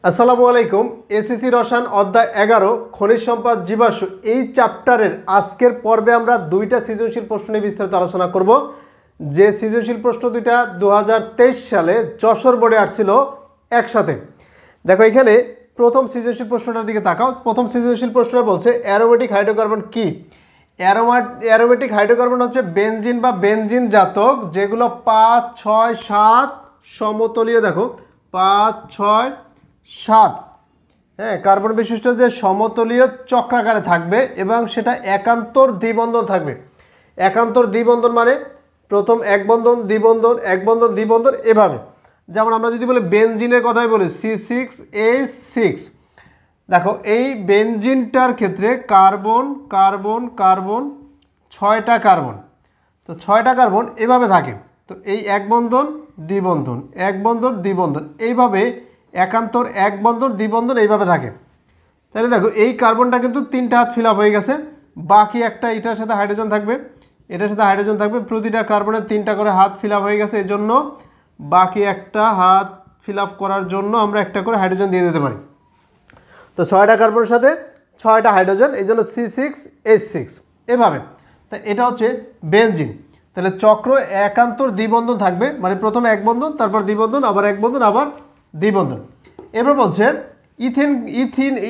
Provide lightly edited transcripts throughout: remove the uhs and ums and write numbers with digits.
আসসালামু আলাইকুম। এসএসসি রসায়ন অধ্যায় 11 খনিজ সম্পদ জীবাশ্ম এই চ্যাপ্টারের আজকের পর্বে আমরা দুইটা সৃজনশীল প্রশ্ন নিয়ে বিস্তারিত আলোচনা করব। যে সৃজনশীল প্রশ্ন দুইটা 2023 সালে যশোর বোর্ডে আসছিল একসাথে। দেখো এখানে প্রথম সৃজনশীল প্রশ্নটার দিকে তাকাও। প্রথম সৃজনশীল প্রশ্নটা বলছে অ্যারোমেটিক হাইড্রোকার্বন কি? অ্যারোমেটিক হাইড্রোকার্বন হচ্ছে বেনজিন বা বেনজিন জাতক যেগুলো 5, 6, 7 সমতলীয়। দেখো 5, 6, 7 হ্যাঁ কার্বন বিশিষ্ট যে সমতলীয় চক্রাকারে থাকবে এবং সেটা একান্তর দ্বিবন্ধন থাকবে। একান্তর দ্বিবন্ধন মানে প্রথম এক বন্ধন দ্বিবন্ধন এক বন্ধন দ্বিবন্ধন এভাবে। যেমন আমরা যদি বলি বেনজিনের কথাই বলি C6H6। দেখো এই বেনজিনটার ক্ষেত্রে কার্বন কার্বন কার্বন 6টা কার্বন, তো 6টা কার্বন এভাবে থাকে। তো এই এক বন্ধন দ্বিবন্ধন এক বন্ধন দ্বিবন্ধন এইভাবে একান্তর এক বন্ধন দ্বিবন্ধন এইভাবে থাকে। তাহলে দেখো এই কার্বনটা কিন্তু 3টা হাত ফিল আপ হয়ে গেছে, বাকি একটা এটার সাথে হাইড্রোজেন থাকবে, এটার সাথে হাইড্রোজেন থাকবে, প্রতিটা কার্বনের 3টা করে হাত ফিল আপ হয়ে গেছে। এই জন্য বাকি একটা হাত ফিল আপ করার জন্য আমরা একটা করে হাইড্রোজেন দিয়ে দিতে পারি। তো 6টা কার্বনের সাথে 6টা হাইড্রোজেন, এই জন্য C6H6 এভাবে। তা এটা হচ্ছে বেনজিন। তাহলে চক্র একান্তর দ্বিবন্ধন থাকবে, মানে প্রথমে এক বন্ধন তারপর দ্বিবন্ধন আবার এক বন্ধন আবার দ্বিবন্ধন। এবার বলছে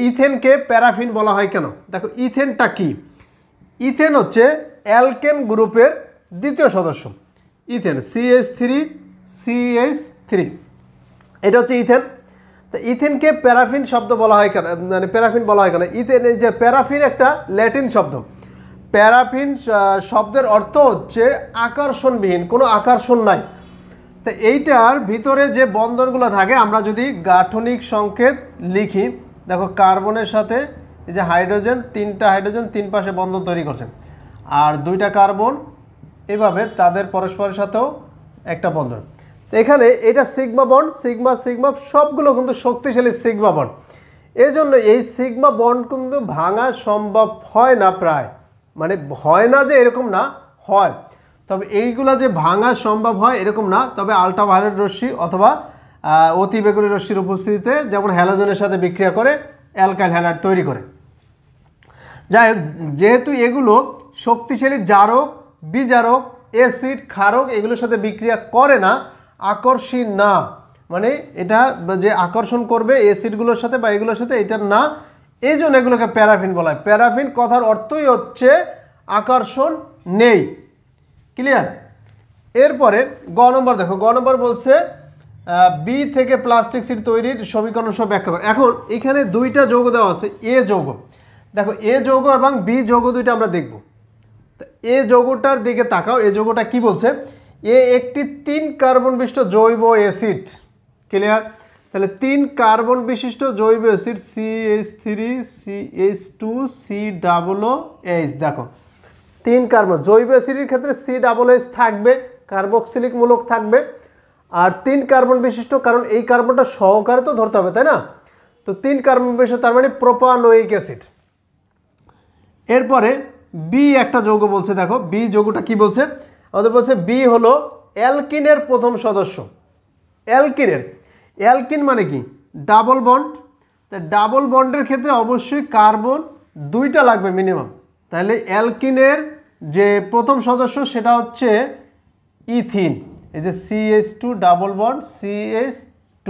ইথেনকে প্যারাফিন বলা হয় কেন? দেখো ইথেনটা কি? ইথেন হচ্ছে অ্যালকেন গ্রুপের দ্বিতীয় সদস্য। ইথেন CH3 এটা হচ্ছে ইথেন। তো ইথেনকে প্যারাফিন শব্দ বলা হয় কেন, মানে প্যারাফিন বলা হয় কেন? ইথেন এই যে প্যারাফিন একটা ল্যাটিন শব্দ। প্যারাফিন শব্দের অর্থ হচ্ছে আকর্ষণবিহীন, কোনো আকর্ষণ নাই। তো এইটার ভিতরে যে বন্ধনগুলো থাকে আমরা যদি গাঠনিক সংকেত লিখি, দেখো কার্বনের সাথে এই যে হাইড্রোজেন, 3টা হাইড্রোজেন 3 পাশে বন্ধন তৈরি করছে, আর 2টা কার্বন এভাবে তাদের পরস্পরের সাথেও একটা বন্ধন। তো এখানে এটা সিগমা বন্ড, সিগমা সিগমা সবগুলো কিন্তু শক্তিশালী সিগমা বন্ড। এই জন্য এই সিগমা বন্ড কিন্তু ভাঙা সম্ভব হয় না, প্রায় মানে হয় না যে এরকম না, হয়, তবে এইগুলা যে ভাঙা সম্ভব হয় এরকম না। তবে আলট্রাভায়োলেট রশ্মি অথবা অতিবেগুনি রশ্মির উপস্থিতিতে যেমন হ্যালোজেনের সাথে বিক্রিয়া করে অ্যালকাইল হ্যালাইড তৈরি করে। যাই হোক, যেহেতু এগুলো শক্তিশালী জারক, বিজারক, অ্যাসিড, ক্ষারক এগুলোর সাথে বিক্রিয়া করে না, আকর্ষী না, মানে এটা যে আকর্ষণ করবে অ্যাসিডগুলোর সাথে বা এগুলোর সাথে এটার না, এই জন্য এগুলোকে প্যারাফিন বলা হয়। প্যারাফিন কথার অর্থই হচ্ছে আকর্ষণ নেই। ক্লিয়ার? এরপরে গ নম্বর দেখো, গ নম্বর বলছে বি থেকে প্লাস্টিক সিট তৈরির সমীকরণ সব ব্যাখ্যা করে। এখন এখানে দুইটা যৌগ দেওয়া আছে, এ যৌগ। দেখো এ যৌগ এবং বি যৌগ দুইটা আমরা দেখব। এ যৌগটার দিকে তাকাও, এ যৌগটা কি বলছে? এ একটি 3 কার্বন বিশিষ্ট জৈব অ্যাসিড। ক্লিয়ার? তাহলে 3 কার্বন বিশিষ্ট জৈব অ্যাসিড CH3CH2COOH। দেখো 3 কার্বন জৈব অ্যাসিডের ক্ষেত্রে COOH থাকবে, কার্বক্সিলিক মূলক থাকবে, আর 3 কার্বন বিশিষ্ট, কারণ এই কার্বনটা সহকারে তো ধরতে হবে, তাই না? তো 3 কার্বন বিশিষ্ট তার মানে প্রোপানোয়িক অ্যাসিড। এরপরে বি একটা যৌগ বলছে। দেখো বি যৌগটা কি বলছে আমাদের? বলছে বি হলো অ্যালকিনের প্রথম সদস্য। অ্যালকিনের, অ্যালকিন মানে কি? Double bond. তা ডাবল বন্ডের ক্ষেত্রে অবশ্যই কার্বন 2টা লাগবে মিনিমাম। তাহলে অ্যালকিনের যে প্রথম সদস্য সেটা হচ্ছে ইথিন। এই যে CH2 ডাবল বন্ড CH2।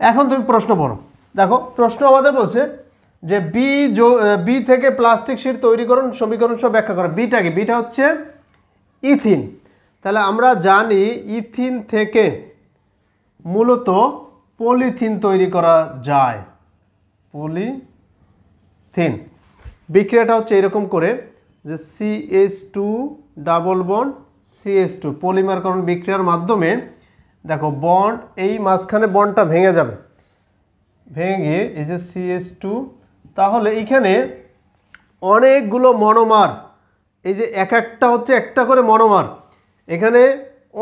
এখন তুমি প্রশ্ন পড়ো। দেখো প্রশ্ন আমাদের বলছে যে বি থেকে প্লাস্টিক শিট তৈরিকরণ সমীকরণ সব ব্যাখ্যা করে। বিটা কি? বিটা হচ্ছে ইথিন। তাহলে আমরা জানি ইথিন থেকে মূলত পলিথিন তৈরি করা যায়। পলিথিন বিক্রিয়াটা হচ্ছে এরকম করে যে CH2 ডাবল বন্ড CH2 পলিমারকরণ বিক্রিয়ার মাধ্যমে দেখো বন্ড, এই মাঝখানে বন্ডটা ভেঙে যাবে, ভেঙে গিয়ে এই যে CH2, তাহলে এইখানে অনেকগুলো মনোমার, এই যে এক একটা হচ্ছে একটা করে মনোমার, এখানে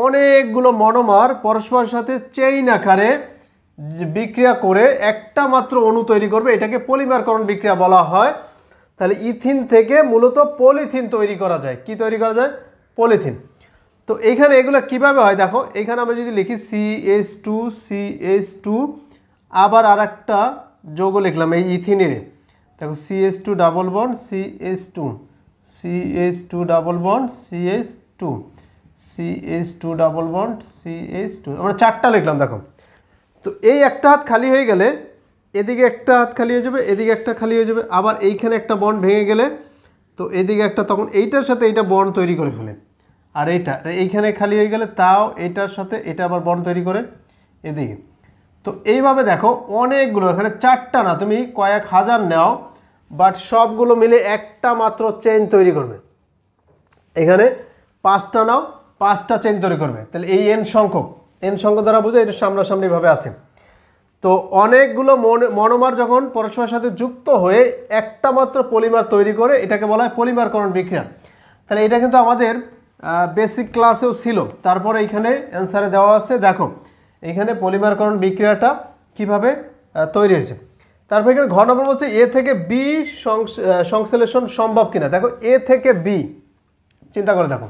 অনেকগুলো মনোমার পরস্পরের সাথে চেইন আকারে বিক্রিয়া করে একটা মাত্র অণু তৈরি করবে, এটাকে পলিমারকরণ বিক্রিয়া বলা হয়। তাহলে ইথিন থেকে মূলত পলিথিন তৈরি করা যায়। কি তৈরি করা যায়? পলিথিন। তো এইখানে এগুলো কিভাবে হয় দেখো, এখানে আমরা যদি লিখি CH2 আবার আর একটা যৌগ লিখলাম এই ইথিনের, দেখো CH2 double bond CH2, CH2 double bond CH2, CH2 double bond CH2, আমরা 4টা লিখলাম। দেখো তো এই একটা হাত খালি হয়ে গেলে এদিকে একটা হাত খালি হয়ে যাবে, এদিকে একটা খালি হয়ে যাবে, আবার এইখানে একটা বন্ড ভেঙে গেলে তো এদিকে একটা, তখন এইটার সাথে এইটা বন্ড তৈরি করে ফেলে, আর এইটা এইখানে খালি হয়ে গেলে তাও এইটার সাথে এটা আবার বন্ড তৈরি করে এদিকে। তো এইভাবে দেখো অনেকগুলো, এখানে 4টা না, তুমি কয়েক হাজার নাও, বাট সবগুলো মিলে একটা মাত্র চেইন তৈরি করবে। এখানে 5টা নাও, 5টা চেইন তৈরি করবে, তাহলে এই এন সংখ্যক দ্বারা বুঝে এটা সামনাসামনিভাবে আসে। তো অনেকগুলো মনোমার যখন পরস্পরের সাথে যুক্ত হয়ে একটা মাত্র পলিমার তৈরি করে, এটাকে বলা হয় পলিমারকরণ বিক্রিয়া। তাহলে এটা কিন্তু আমাদের বেসিক ক্লাসেও ছিল, তারপরে এখানে অ্যান্সারে দেওয়া আছে। দেখো এখানে পলিমারকরণ বিক্রিয়াটা কিভাবে তৈরি হয়েছে। তারপর এখানে ঘ নম্বর বলছে এ থেকে বি সংশ্লেষণ সম্ভব কিনা। দেখো এ থেকে বি চিন্তা করে দেখো,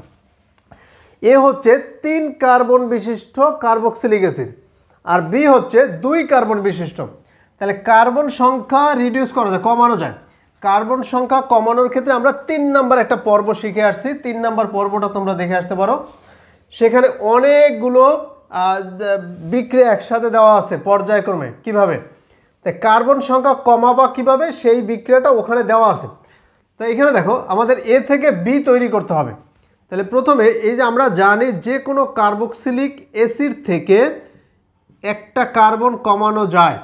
এ হচ্ছে 3 কার্বন বিশিষ্ট কার্বক্সিলিক অ্যাসিড, আর বি হচ্ছে 2 কার্বন বিশিষ্ট। তাহলে কার্বন সংখ্যা রিডিউস করা যায়, কমানো যায়। কার্বন সংখ্যা কমানোর ক্ষেত্রে আমরা 3 নাম্বার একটা পর্ব শিখে আসছি, 3 নাম্বার পর্বটা তোমরা দেখে আসতে পারো। সেখানে অনেকগুলো বিক্রিয়া একসাথে দেওয়া আছে পর্যায়ক্রমে, কিভাবে তাই কার্বন সংখ্যা কমাবা কিভাবে সেই বিক্রিয়াটা ওখানে দেওয়া আছে। তো এখানে দেখো আমাদের এ থেকে বি তৈরি করতে হবে। তাহলে প্রথমে এই যে আমরা জানি যে কোনো কার্বক্সিলিক অ্যাসিড থেকে একটা কার্বন কমানো যায়,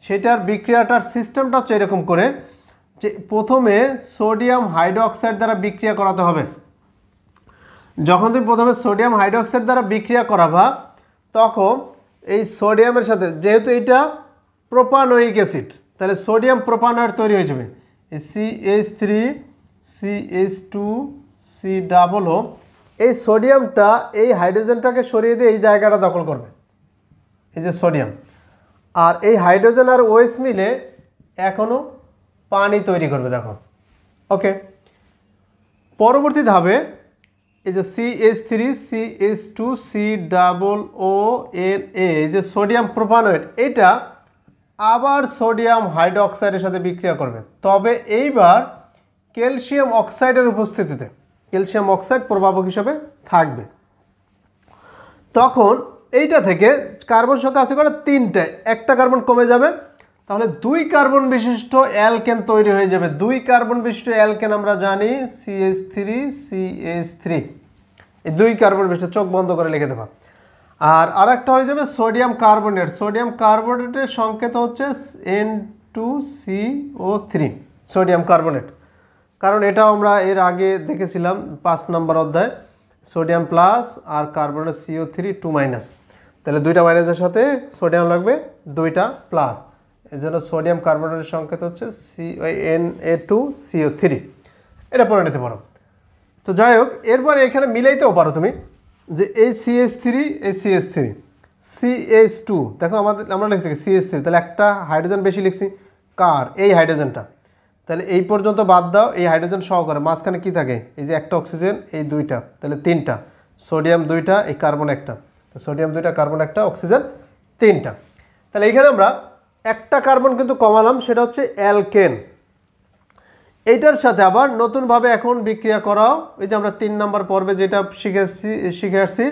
সেটার বিক্রিয়াটার সিস্টেমটা হচ্ছে এরকম করে যে প্রথমে সোডিয়াম হাইড্রোক্সাইড দ্বারা বিক্রিয়া করাতে হবে। যখন তুমি প্রথমে সোডিয়াম হাইড্রোক্সাইড দ্বারা বিক্রিয়া করাবা, তখন এই সোডিয়ামের সাথে, যেহেতু এটা প্রোপানোয়িক অ্যাসিড, তাহলে সোডিয়াম প্রোপানয়েড তৈরি হয়ে যাবে। এই CH3 CH2 C ডাবল ও, এই সোডিয়ামটা এই হাইড্রোজেনটাকে সরিয়ে দিয়ে এই জায়গাটা দখল করবে, এই যে সোডিয়াম, আর এই হাইড্রোজেন আর ওএস মিলে এখনও পানি তৈরি করবে। দেখো ওকে, পরবর্তী ধাপে এই যে CH3 CH2 C double O N A, এই যে সোডিয়াম প্রোপানয়েড, এটা আবার সোডিয়াম হাইড্রোক্সাইডের সাথে বিক্রিয়া করবে, তবে এইবার ক্যালসিয়াম অক্সাইডের উপস্থিতিতে ক্যালসিয়াম অক্সাইড প্রভাবক হিসেবে থাকবে। তখন এইটা থেকে কার্বন সংখ্যা আছে করে 3টে, একটা কার্বন কমে যাবে, তাহলে 2 কার্বন বিশিষ্ট অ্যালকেন তৈরি হয়ে যাবে। 2 কার্বন বিশিষ্ট অ্যালকেন আমরা জানি CH3 CH3, এই 2 কার্বন বিশিষ্ট, চোখ বন্ধ করে লিখে দেবা। আর আরেকটা হয়ে যাবে সোডিয়াম কার্বনেট। সোডিয়াম কার্বনেটের সংকেত হচ্ছে N2CO3, সোডিয়াম কার্বনেট, কারণ এটাও আমরা এর আগে দেখেছিলাম 5 নম্বর অধ্যায়, সোডিয়াম প্লাস আর কার্বনের CO3 2 মাইনাস, তাহলে 2টা মাইনাসের সাথে সোডিয়াম লাগবে 2টা প্লাস, এই জন্য সোডিয়াম কার্বনেটের সংকেত হচ্ছে Na2CO3, এটা পড়ে নিতে পারো। তো যাই হোক, এরপরে এখানে মিলাইতেও পারো তুমি যে এই CH3 এই CH3 CH2, দেখো আমরা লিখছি CH3, তাহলে একটা হাইড্রোজেন বেশি লিখছি, কার এই হাইড্রোজেনটা, তাহলে এই পর্যন্ত বাদ দাও, এই হাইড্রোজেন সহকারে মাঝখানে কি থাকে, এই যে একটা অক্সিজেন, এই 2টা, তাহলে 3টা, সোডিয়াম 2টা, এই কার্বন একটা, সোডিয়াম 2টা কার্বন একটা, অক্সিজেন 3টা। তাহলে এইখানে আমরা একটা কার্বন কিন্তু কমালাম, সেটা হচ্ছে অ্যালকেন। এইটার সাথে আবার নতুনভাবে এখন বিক্রিয়া করাও, এই যে আমরা 3 নম্বর পর্বে যেটা শিখে আসছি,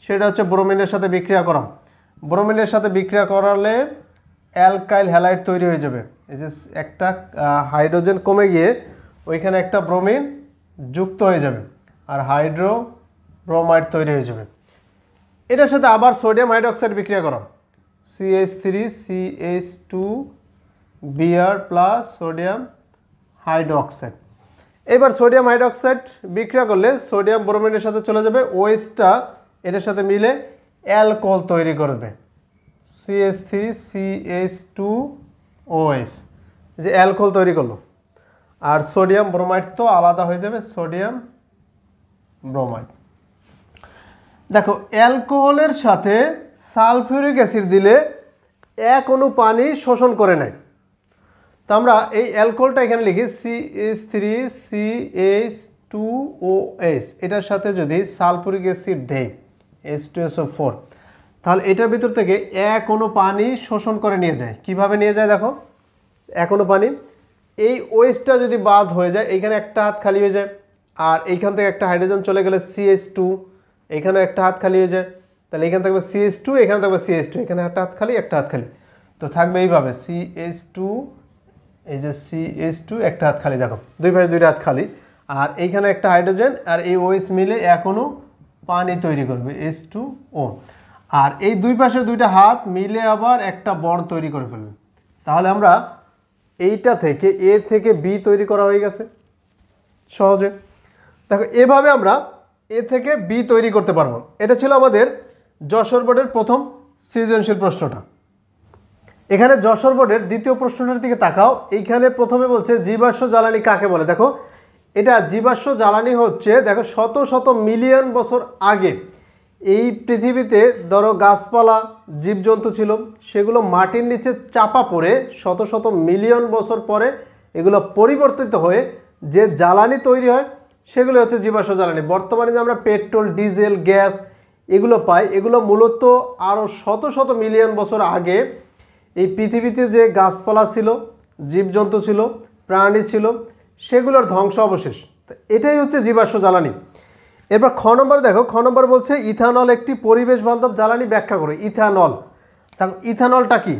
সেটা হচ্ছে ব্রোমিনের সাথে বিক্রিয়া করা। ব্রোমিনের সাথে বিক্রিয়া করালে অ্যালকাইল হ্যালাইড তৈরি হয়ে যাবে। এই যে একটা হাইড্রোজেন কমে গিয়ে ওইখানে একটা ব্রোমিন যুক্ত হয়ে যাবে, আর হাইড্রো ব্রোমাইড তৈরি হয়ে যাবে। এটার সাথে আবার সোডিয়াম হাইড্রোক্সাইড বিক্রিয়া করা, CH3 CH2 Br plus sodium hydroxide. এবার সোডিয়াম হাইড্রোক্সাইড বিক্রিয়া করলে সোডিয়াম ব্রোমিনের সাথে চলে যাবে, ওএসটা এটার সাথে মিলে অ্যালকোহল তৈরি করবে, CH3 CH2OS, যে অ্যালকোহল তৈরি করলো। আর সোডিয়াম ব্রোমাইড তো আলাদা হয়ে যাবে, সোডিয়াম ব্রোমাইড। দেখো অ্যালকোহলের সাথে সালফিউরিক অ্যাসিড দিলে 1 অণু পানি শোষণ করে নেয়। তো আমরা এই অ্যালকোহলটা এখানে লিখি CH3 CH2OS, এটার সাথে যদি সালফিউরিক অ্যাসিড দেই H2SO4, তাহলে এটার ভিতর থেকে এক অণু পানি শোষণ করে নিয়ে যায়। কিভাবে নিয়ে যায় দেখো, এক অণু পানি, এই ওয়েস্টটা যদি বাদ হয়ে যায় এইখানে একটা হাত খালি হয়ে যায়, আর এইখান থেকে একটা হাইড্রোজেন চলে গেলে CH2, এখানে একটা হাত খালি হয়ে যায়, তাহলে এখানে থাকবে CH2, এখানে থাকবে CH2, এখানে একটা হাত খালি একটা হাত খালি, তো থাকবে এইভাবে CH2, এই যে CH2 একটা হাত খালি, দেখো দুই পাশে দুইটা হাত খালি, আর এইখানে একটা হাইড্রোজেন আর এই OH মিলে এক অণু পানি তৈরি করবে H2O, আর এই দুই পাশের দুইটা হাত মিলে আবার একটা বন্ড তৈরি করে ফেলবে। তাহলে আমরা এইটা থেকে A থেকে B তৈরি করা হয়ে গেছে সহজে। দেখো এভাবে আমরা A থেকে B তৈরি করতে পারবো। এটা ছিল আমাদের যশোর বোর্ডের প্রথম সৃজনশীল প্রশ্নটা। এখানে যশোর বোর্ডের দ্বিতীয় প্রশ্নটার দিকে তাকাও। এইখানে প্রথমে বলছে জীবাশ্ম জ্বালানি কাকে বলে। দেখো এটা জীবাশ্ম জ্বালানি হচ্ছে, দেখো শত শত মিলিয়ন বছর আগে এই পৃথিবীতে ধরো গাছপালা জীবজন্তু ছিল, সেগুলো মাটির নিচে চাপা পড়ে শত শত মিলিয়ন বছর পরে এগুলো পরিবর্তিত হয়ে যে জ্বালানি তৈরি হয় সেগুলো হচ্ছে জীবাশ্ম জ্বালানি। বর্তমানে যে আমরা পেট্রোল, ডিজেল, গ্যাস এগুলো পাই, এগুলো মূলত আরও শত শত মিলিয়ন বছর আগে এই পৃথিবীতে যে গাছপালা ছিল, জীবজন্তু ছিল, প্রাণী ছিল, সেগুলোর ধ্বংস অবশেষ। তো এটাই হচ্ছে জীবাশ্ম জ্বালানি। এরপর খ নম্বর দেখো, খ নম্বর বলছে ইথানল একটি পরিবেশ বান্ধব জ্বালানি, ব্যাখ্যা করো। ইথানল, দেখো ইথানলটা কি,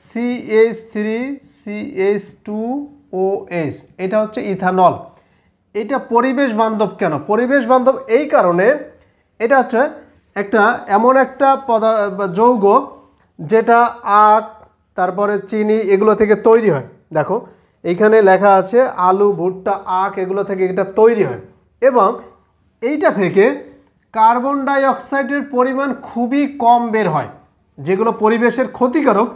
CH3CH2OH, এটা হচ্ছে ইথানল। এটা পরিবেশ বান্ধব কেন? পরিবেশ বান্ধব এই কারণে, এটা হচ্ছে একটা এমন একটা যৌগ যেটা আখ, তারপরে চিনি এগুলো থেকে তৈরি হয়। দেখো এইখানে লেখা আছে আলু, ভুট্টা, আখ এগুলো থেকে এটা তৈরি হয়, এবং এইটা থেকে কার্বন ডাই অক্সাইডের পরিমাণ খুবই কম বের হয়। যেগুলো পরিবেশের ক্ষতিকারক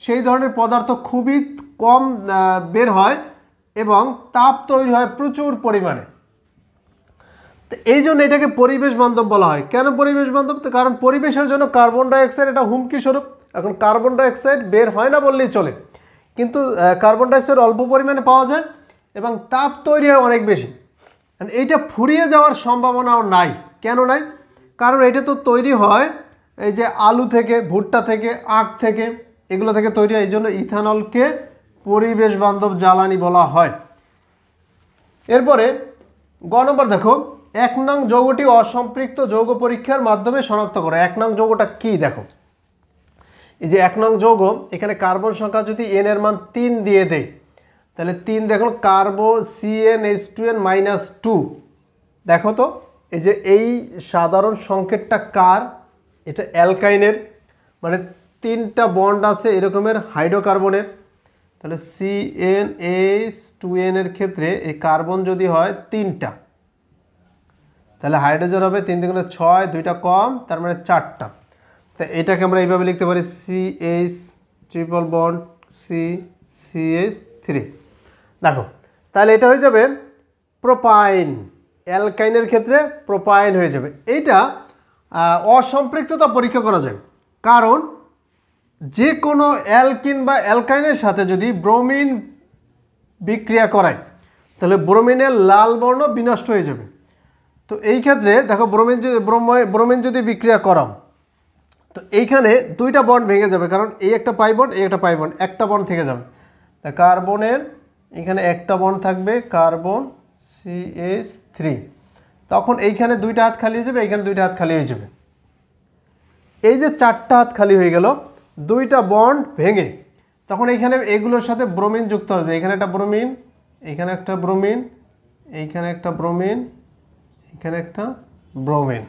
সেই ধরনের পদার্থ খুবই কম বের হয়, এবং তাপ তৈরি হয় প্রচুর পরিমাণে। তো এই জন্য এটাকে পরিবেশ বান্ধব বলা হয়। কেন পরিবেশ বান্ধব? তো কারণ পরিবেশের জন্য কার্বন ডাই অক্সাইড এটা হুমকি স্বরূপ। এখন কার্বন ডাই অক্সাইড বের হয় না বললেই চলে, কিন্তু কার্বন ডাই অক্সাইড অল্প পরিমাণে পাওয়া যায় এবং তাপ তৈরি হয় অনেক বেশি। এইটা ফুরিয়ে যাওয়ার সম্ভাবনাও নাই। কেন নাই? কারণ এটা তো তৈরি হয় এই যে আলু থেকে, ভুট্টা থেকে, আখ থেকে, এগুলো থেকে তৈরি হয়। এই জন্য ইথানলকে পরিবেশ বান্ধব জ্বালানি বলা হয়। এরপরে গ নম্বর দেখো, 1 নং যৌগটি অসম্পৃক্ত যৌগ পরীক্ষার মাধ্যমে শনাক্ত করো। 1 নং যৌগটা কি? দেখো এই যে 1 নং যৌগ, এখানে কার্বন সংখ্যা যদি n এর মান 3 দিয়ে দেয়, তাহলে 3 দেখো কার্বন CnH2n-2। দেখো তো এই যে এই সাধারণ সংকেতটা কার? এটা অ্যালকাইনের, মানে 3টা বন্ড আছে এরকমের হাইড্রোকার্বনের। তাহলে CnH2n এর ক্ষেত্রে এই কার্বন যদি হয় 3টা, তাহলে হাইড্রোজেন হবে 3 × 6, 2টা কম, তার মানে 4টা। তো এটাকে আমরা এইভাবে লিখতে পারি CH ট্রিপল বন্ড CH3। দেখো তাহলে এটা হয়ে যাবে প্রোপাইন, অ্যালকাইনের ক্ষেত্রে প্রোপাইন হয়ে যাবে। এইটা অসম্পৃক্ততা পরীক্ষা করা যায়, কারণ যে কোনো অ্যালকিন বা অ্যালকাইনের সাথে যদি ব্রোমিন বিক্রিয়া করায় তাহলে ব্রোমিনের লাল বর্ণ বিনষ্ট হয়ে যাবে। তো এই ক্ষেত্রে দেখো ব্রোমিন যদি বিক্রিয়া করাম, তো এইখানে 2টা বন্ড ভেঙে যাবে, কারণ এই একটা পাই বন্ড, এই একটা পাই বন্ড, একটা বন্ড থেকে যাবে। তা কার্বনের এখানে একটা বন্ড থাকবে, কার্বন CH3, তখন এইখানে 2টা হাত খালি হয়ে যাবে, এইখানে 2টা হাত খালি হয়ে যাবে। এই যে 4টা হাত খালি হয়ে গেল 2টা বন্ড ভেঙে, তখন এইখানে এগুলোর সাথে ব্রোমিন যুক্ত হবে। এখানে একটা ব্রোমিন, এইখানে একটা ব্রোমিন, এইখানে একটা ব্রোমিন, এখানে একটা ব্রোমিন।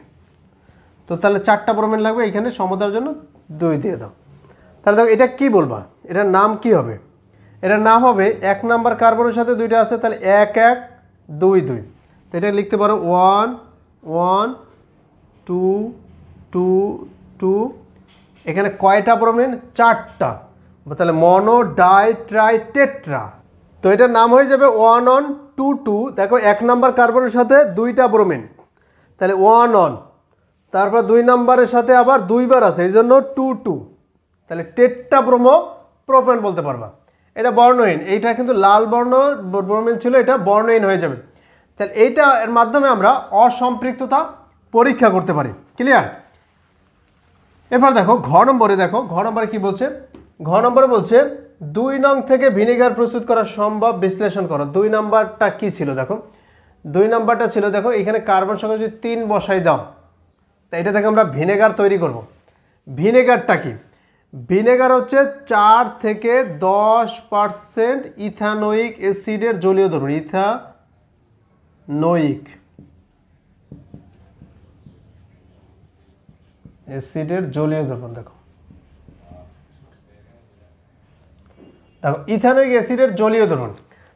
তো তাহলে 4টা ব্রোমিন লাগবে, এইখানে সমতার জন্য 2 দিয়ে দাও। তাহলে দেখো এটা কি বলবা, এটার নাম কি হবে? এটার নাম হবে 1 নাম্বার কার্বনের সাথে 2টা আছে, তাহলে 1 1 2 2। তো এটা লিখতে পারো 1 1 2 2 2। এখানে কয়টা ব্রোমিন? 4টা। তাহলে মনো ডাই ট্রাই টেট্রা। তো এটার নাম হয়ে যাবে 1 1 2 2। দেখো 1 নাম্বার কার্বনের সাথে 2টা ব্রোমিন, তাহলে 1 1, তারপর 2 নাম্বারের সাথে আবার 2বার আছে, এই জন্য 2 2, তাহলে টেট্রা ব্রোমো প্রোপেন বলতে পারবা। এটা বর্ণহীন, এইটা কিন্তু লাল বর্ণ ব্রোমিন ছিল, এটা বর্ণহীন হয়ে যাবে। তাহলে এইটা এর মাধ্যমে আমরা অসম্পৃক্ততা পরীক্ষা করতে পারি। ক্লিয়ার? এবার দেখো ঘ নম্বরে কি বলছে, ঘ নম্বরে বলছে 2 নং থেকে ভিনেগার প্রস্তুত করা সম্ভব, বিশ্লেষণ করো। 2 নাম্বারটা কি ছিল দেখো, 2 নাম্বারটা ছিল দেখো এখানে কার্বন সংখ্যা যদি 3 বসাই দাও, তা এটা থেকে আমরা ভিনেগার তৈরি করব। ভিনেগারটা কি, ভিনেগার হচ্ছে 4 থেকে 10% ইথানোয়িক অ্যাসিডের জলীয় দ্রবণ, ইথানোয়িক অ্যাসিডের জলীয় দ্রবণ। দেখো ইথানোয়িক অ্যাসিডের জলীয় দ্রবণ,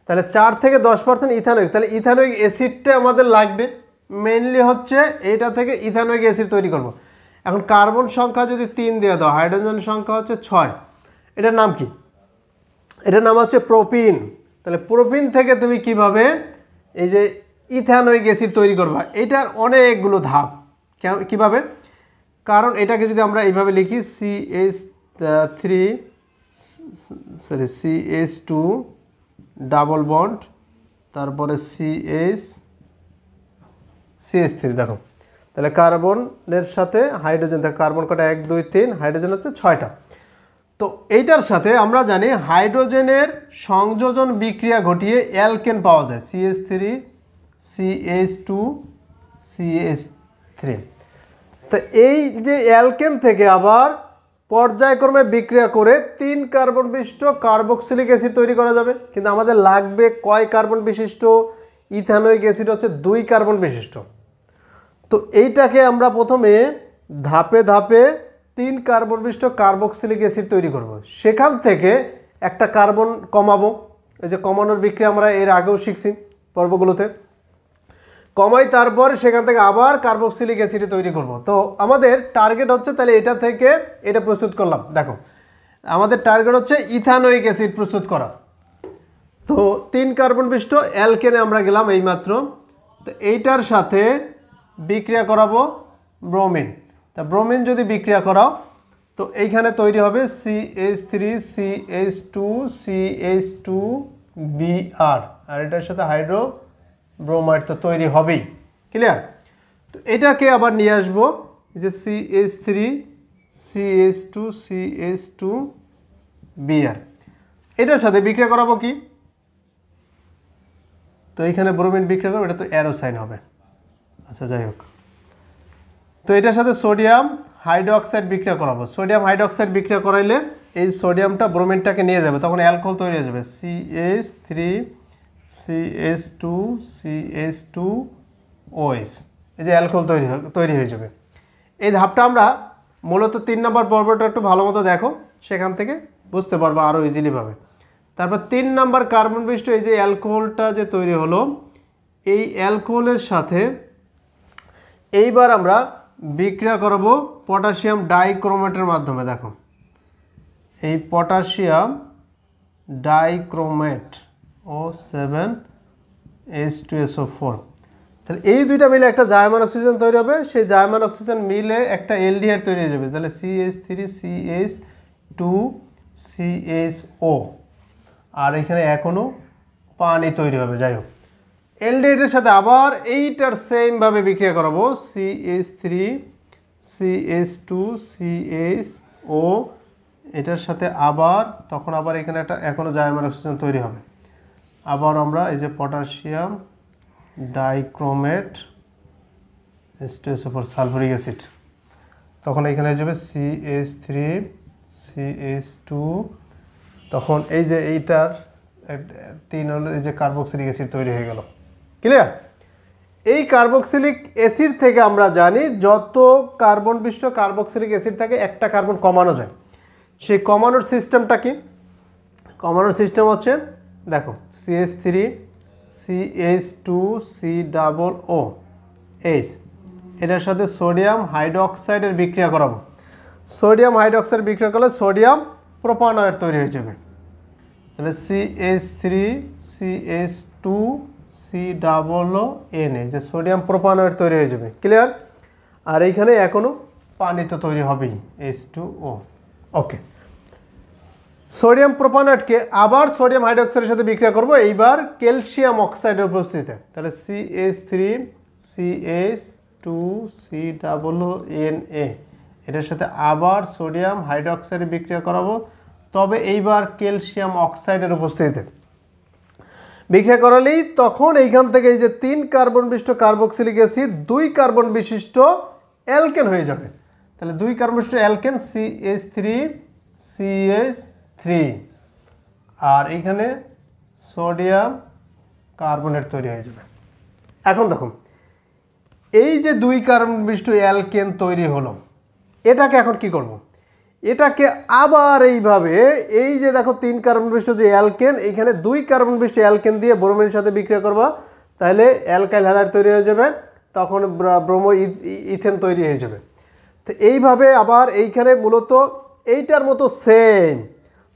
তাহলে 4 থেকে 10% ইথানোয়িক, তাহলে ইথানোয়িক অ্যাসিডটা আমাদের লাগবে মেইনলি হচ্ছে এটা থেকে ইথানোয়িক অ্যাসিড তৈরি করব। এখন কার্বন সংখ্যা যদি 3 দিয়ে দাও, হাইড্রোজেন সংখ্যা হচ্ছে 6, এটার নাম কি, এটার নাম হচ্ছে প্রোপিন। তাহলে প্রোপিন থেকে তুমি কিভাবে এই যে ইথানোয়িক অ্যাসিড তৈরি করবা, এটার অনেকগুলো ধাপ। কিভাবে, কারণ এটাকে যদি আমরা এইভাবে লিখি CH2 ডাবল বন্ড, তারপরে CH3, দেখো তাহলে কার্বনের সাথে হাইড্রোজেন, দেখো কার্বন কটা 1 2 3, হাইড্রোজেন হচ্ছে 6টা। তো এইটার সাথে আমরা জানি হাইড্রোজেনের সংযোজন বিক্রিয়া ঘটিয়ে অ্যালকেন পাওয়া যায়, CH3 CH2 CH3। তো এই যে অ্যালকেন থেকে আবার পর্যায়ক্রমে বিক্রিয়া করে 3 কার্বন বিশিষ্ট কার্বক্সিলিক অ্যাসিড তৈরি করা যাবে, কিন্তু আমাদের লাগবে কয় কার্বন বিশিষ্ট, ইথানোয়িক অ্যাসিড হচ্ছে 2 কার্বন বিশিষ্ট। তো এইটাকে আমরা প্রথমে ধাপে ধাপে 3 কার্বন বিশিষ্ট কার্বক্সিলিক অ্যাসিড তৈরি করব, সেখান থেকে একটা কার্বন কমাবো। এই যে কমানোর বিক্রিয়া আমরা এর আগেও শিখছি পর্বগুলোতে, কমাই তারপর সেখান থেকে আবার কার্বক্সিলিক অ্যাসিড তৈরি করব। তো আমাদের টার্গেট হচ্ছে তাহলে এটা থেকে এটা প্রস্তুত করলাম, দেখো আমাদের টার্গেট হচ্ছে ইথানোয়িক অ্যাসিড প্রস্তুত করা। তো 3 কার্বন বিশিষ্ট অ্যালকেনে আমরা গেলাম এইমাত্র, তো এইটার সাথে বিক্রিয়া করাবো ব্রোমিন। তা ব্রোমিন যদি বিক্রিয়া করাও তো এইখানে তৈরি হবে CH3 CH2 CH2Br, আর এটার সাথে হাইড্রো ব্রোমাইড তো তৈরি হবেই, ক্লিয়ার। তো এটাকে আবার নিয়ে আসবো যে CH3 CH2 CH2Br, এটার সাথে বিক্রিয়া করাবো কি, তো এইখানে ব্রোমিন বিক্রিয়া করবো, এটা তো অ্যারো সাইন হবে। আচ্ছা যাই হোক, তো এটার সাথে সোডিয়াম হাইড্রোক্সাইড বিক্রিয়া করাবো। সোডিয়াম হাইড্রোক্সাইড বিক্রিয়া করাইলে এই সোডিয়ামটা ব্রোমিনটাকে নিয়ে যাবে, তখন অ্যালকোহল তৈরি হয়ে যাবে, CH3 CH2 CH2OH, এই যে অ্যালকোহল তৈরি হয়ে যাবে। এই ধাপটা আমরা মূলত 3 নম্বর পর্বটা একটু ভালো মতো দেখো, সেখান থেকে বুঝতে পারবো আরও ইজিলিভাবে। তারপর 3 নম্বর কার্বন বিশিষ্ট এই যে অ্যালকোহলটা যে তৈরি হলো, এই অ্যালকোহলের সাথে এইবার আমরা বিক্রিয়া করব পটাশিয়াম ডাইক্রোমেটের মাধ্যমে। দেখো এই পটাশিয়াম ডাইক্রোমেট O7H2SO4, তাহলে এই দুইটা মিলে একটা জার্মান অক্সিজেন তৈরি হবে, সেই জার্মান অক্সিজেন মিলে একটা এলডিহাইড তৈরি হয়ে যাবে, তাহলে CH3CH2CHO, আর এখানে এখনও পানি তৈরি হবে। যাই হোক, এলডিহাইডের সাথে আবার এইটার সেমভাবে বিক্রিয়া করাবো, CH3 CH2CHO, এটার সাথে আবার তখন আবার এখানে একটা এখনও জার্মান অক্সিজেন তৈরি হবে। আবার আমরা এই যে potassium dichromate H2SO4 sulphuric acid, তখন এখানে হয়ে যাবে CH3 CH2, তখন এই যে এইটার 3 হলো এই যে কার্বক্সিলিক অ্যাসিড তৈরি হয়ে গেল, ক্লিয়ার। এই কার্বক্সিলিক অ্যাসিড থেকে আমরা জানি যত কার্বন বিশিষ্ট কার্বক্সিলিক অ্যাসিড থাকে একটা কার্বন কমানো যায়। সেই কমানোর সিস্টেমটা কি, কমানোর সিস্টেম হচ্ছে দেখো CH3 CH2COOH, এটার সাথে সোডিয়াম হাইড্রোক্সাইডের বিক্রিয়া করাবো। সোডিয়াম হাইড্রোক্সাইড বিক্রিয়া করলে সোডিয়াম প্রোপানয়েড তৈরি হয়ে যাবে, তাহলে CH3 CH2COON, যে সোডিয়াম প্রোপানয়েড তৈরি হয়ে যাবে, ক্লিয়ার। আর এইখানে এখনও পানি তো তৈরি হবেই, H2O। ওকে, সোডিয়াম প্রোপানয়েডকে আবার সোডিয়াম হাইড্রোক্সাইডের সাথে বিক্রিয়া করব, এইবার ক্যালসিয়াম অক্সাইডের উপস্থিতিতে, তাহলে CH3 CH2COONA, এটার সাথে আবার সোডিয়াম হাইড্রোক্সাইড বিক্রিয়া করাবো, তবে এইবার ক্যালসিয়াম অক্সাইডের উপস্থিতিতে বিক্রিয়া করালেই তখন এইখান থেকে এই যে 3 কার্বন বিশিষ্ট কার্বক্সিলিক অ্যাসিড 2 কার্বন বিশিষ্ট অ্যালকেন হয়ে যাবে। তাহলে 2 কার্বন বিশিষ্ট অ্যালকেন CH3 আর এইখানে সোডিয়াম কার্বনেট তৈরি হয়ে যাবে। এখন দেখো এই যে 2 কার্বন বিশিষ্ট অ্যালকেন তৈরি হলো, এটাকে এখন কি করব? এটাকে আবার এইভাবে এই যে দেখো 3 কার্বন বিশিষ্ট যে অ্যালকেন, এইখানে 2 কার্বন বিশিষ্ট অ্যালকেন দিয়ে ব্রোমিনের সাথে বিক্রিয়া করবা, তাহলে অ্যালকাইল হ্যালাইড তৈরি হয়ে যাবে, তখন ব্রোমো ইথেন তৈরি হয়ে যাবে। তো এইভাবে আবার এইখানে মূলত এইটার মতো সেম,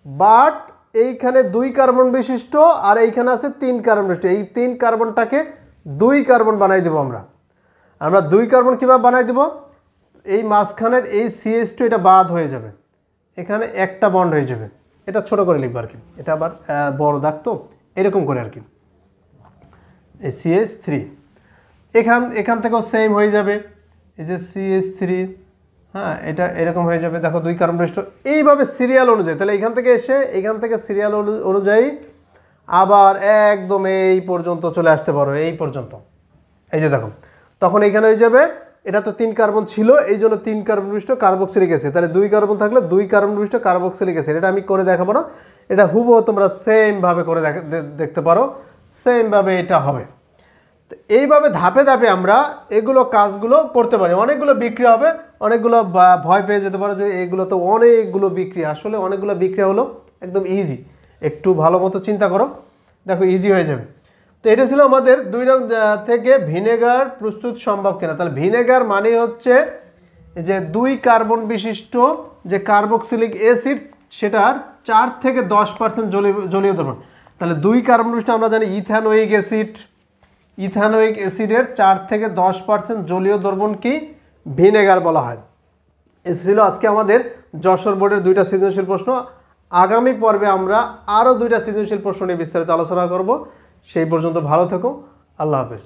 বাট এইখানে 2 কার্বন বিশিষ্ট আর এইখানে আছে 3 কার্বন বিশিষ্ট। এই 3 কার্বনটাকে 2 কার্বন বানাই দেবো আমরা 2 কার্বন কীভাবে বানাই দেবো? এই মাঝখানের এই CH2 এটা বাদ হয়ে যাবে, এখানে একটা বন্ড হয়ে যাবে। এটা ছোট করে লিখবো আর কি, এটা আবার বড় দাগ তো, এরকম করে আর কি। এই CH3 এখান থেকেও সেম হয়ে যাবে, এই যে CH3, হ্যাঁ এটা এরকম হয়ে যাবে। দেখো 2 কার্বন বিশিষ্ট এইভাবে সিরিয়াল অনুযায়ী, তাহলে এখান থেকে এসে এখান থেকে সিরিয়াল অনুযায়ী আবার একদম এই পর্যন্ত চলে আসতে পারো, এই পর্যন্ত। এই যে দেখো তখন এইখানে হয়ে যাবে, এটা তো 3 কার্বন ছিল, এই জন্য 3 কার্বন বিশিষ্ট কার্বক্সিলিক অ্যাসিড, তাহলে 2 কার্বন থাকলে 2 কার্বন বিশিষ্ট কার্বক্সিলিক অ্যাসিড। এটা আমি করে দেখাবো না, এটা হুবহু তোমরা সেমভাবে করে দেখতে পারো, সেমভাবে এটা হবে। তো এইভাবে ধাপে ধাপে আমরা এগুলো কাজগুলো করতে পারি। অনেকগুলো বিক্রিয়া হবে, অনেকগুলো ভয় পেয়ে যেতে পারো যে এগুলো তো অনেকগুলো বিক্রিয়া, আসলে অনেকগুলো বিক্রিয়া হলো একদম ইজি। একটু ভালো মতো চিন্তা করো, দেখো ইজি হয়ে যাবে। তো এটা ছিল আমাদের 2 নং থেকে ভিনেগার প্রস্তুত সম্ভব কিনা। তাহলে ভিনেগার মানে হচ্ছে যে 2 কার্বন বিশিষ্ট যে কার্বক্সিলিক অ্যাসিড, সেটার 4 থেকে 10% জলীয় দ্রবণ। তাহলে 2 কার্বন বিশিষ্ট আমরা জানি ইথানোয়িক অ্যাসিড, ইথানোয়িক অ্যাসিডের 4 থেকে 10% জলীয় দ্রবণ কি ভিনেগার বলা হয়। এ ছিল আজকে আমাদের যশোর বোর্ডের 2টা সৃজনশীল প্রশ্ন। আগামী পর্বে আমরা আরও 2টা সৃজনশীল প্রশ্ন নিয়ে বিস্তারিত আলোচনা করব। সেই পর্যন্ত ভালো থেকো, আল্লাহ হাফেজ।